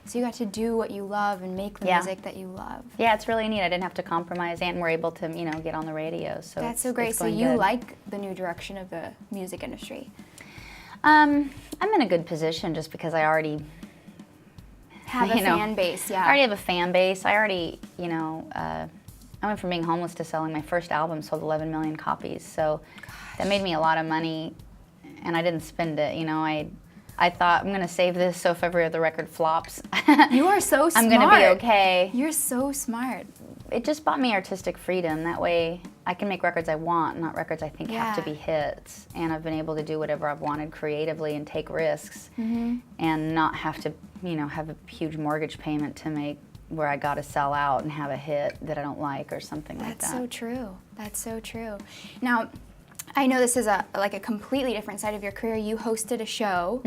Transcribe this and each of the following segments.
So you got to do what you love and make the music that you love. Yeah, it's really neat. I didn't have to compromise, and we're able to, get on the radio. So that's so great. So you like the new direction of the music industry? I'm in a good position just because I already have a fan base. Yeah, I already have a fan base. I already, I went from being homeless to selling my first album, sold 11 million copies. So that made me a lot of money, and I didn't spend it. I thought, I'm going to save this so if ever the record flops, you are so smart. I'm going to be okay. You're so smart. It just bought me artistic freedom. That way I can make records I want, not records I think have to be hits. And I've been able to do whatever I've wanted creatively and take risks and not have to, have a huge mortgage payment to make where I got to sell out and have a hit that I don't like or something like that. That's so true. That's so true. Now, I know this is a completely different side of your career. You hosted a show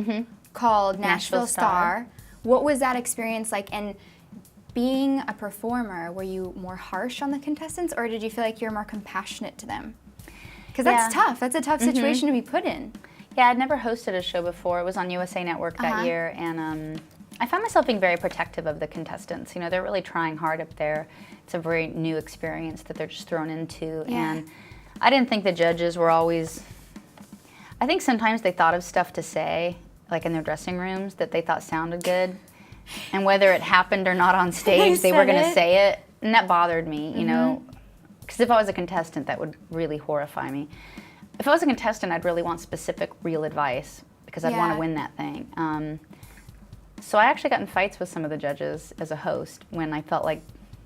called Nashville Star. What was that experience like? And being a performer, were you more harsh on the contestants, or did you feel like you were more compassionate to them? Because that's tough. That's a tough situation to be put in. Yeah, I'd never hosted a show before. It was on USA Network that year, and I found myself being very protective of the contestants. They're really trying hard up there. It's a very new experience that they're just thrown into, and I didn't think the judges were always, I think sometimes they thought of stuff to say, like in their dressing rooms, that they thought sounded good. And whether it happened or not on stage, they were going to say it. And that bothered me, because if I was a contestant, that would really horrify me. If I was a contestant, I'd really want specific, real advice, because I'd want to win that thing. So I actually got in fights with some of the judges as a host when I felt like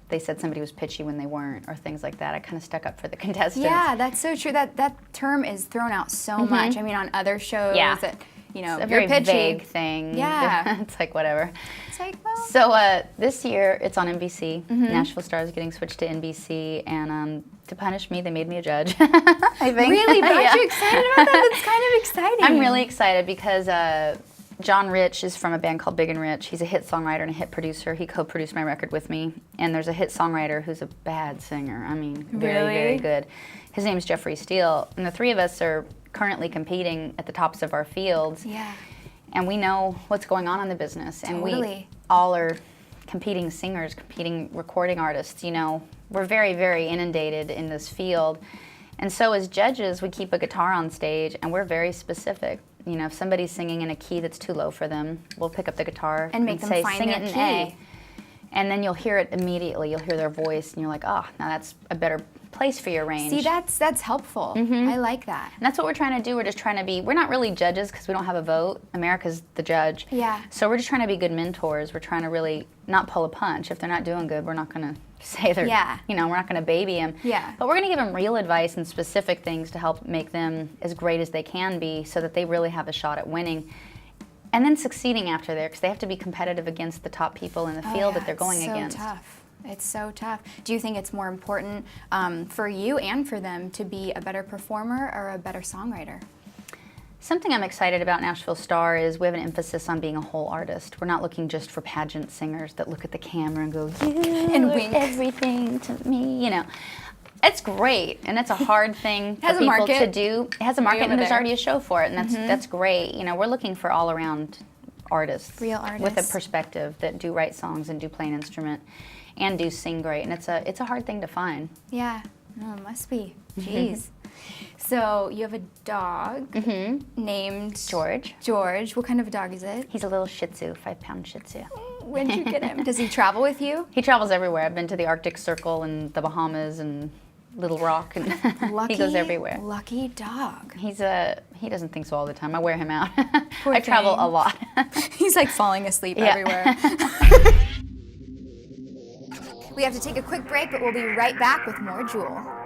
they said somebody was pitchy when they weren't, or things like that. I kind of stuck up for the contestants. Yeah, that's so true. That term is thrown out so much. I mean, on other shows that, it's a very vague thing. Yeah. It's like, whatever. It's like, well. So this year, it's on NBC. Nashville Star is getting switched to NBC, and to punish me, they made me a judge, I think. Really? Aren't you excited about that? That's kind of exciting. I'm really excited because John Rich is from a band called Big and Rich. He's a hit songwriter and a hit producer. He co-produced my record with me. And there's a hit songwriter who's a bad singer. I mean, very, very good. His name's Jeffrey Steele. And the three of us are currently competing at the tops of our fields. Yeah. And we know what's going on in the business. And we all are competing singers, competing recording artists. We're very, very inundated in this field. And so as judges, we keep a guitar on stage, and we're very specific. If somebody's singing in a key that's too low for them, we'll pick up the guitar and make them say, find sing their it in key. A. And then you'll hear it immediately. You'll hear their voice, and you're like, oh, now that's a better place for your range. See, that's helpful. I like that. And that's what we're trying to do. We're just trying to be, we're not really judges because we don't have a vote. America's the judge. Yeah. So we're just trying to be good mentors. We're trying to really not pull a punch. If they're not doing good, we're not going to say they're, we're not going to baby them. Yeah. But we're going to give them real advice and specific things to help make them as great as they can be so that they really have a shot at winning. And then succeeding after there, because they have to be competitive against the top people in the field that they're going against. It's so tough. It's so tough. Do you think it's more important for you and for them to be a better performer or a better songwriter? Something I'm excited about Nashville Star is we have an emphasis on being a whole artist. We're not looking just for pageant singers that look at the camera and go, you and wink everything to me, It's great, and it's a hard thing for people to do. It has a market, and there's already a show for it, and that's great. We're looking for all-around artists. Real artists. With a perspective that do write songs and do play an instrument and do sing great, and it's a hard thing to find. Yeah, no, it must be. Jeez. So you have a dog named George. George. What kind of a dog is it? He's a little Shih Tzu, 5-pound Shih Tzu. Where'd you get him? Does he travel with you? He travels everywhere. I've been to the Arctic Circle and the Bahamas and Little Rock, and he goes everywhere. Lucky dog. He doesn't think so all the time. I wear him out. I travel a lot. He's like falling asleep everywhere. We have to take a quick break, but we'll be right back with more Jewel.